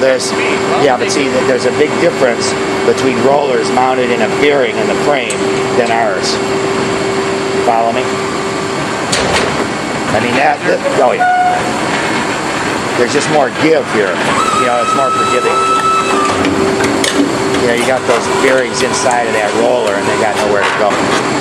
there's, yeah, but see, there's a big difference between rollers mounted in a bearing in the frame than ours. Follow me? I mean, oh yeah. There's just more give here. You know, it's more forgiving. You know, you got those bearings inside of that roller and they got nowhere to go.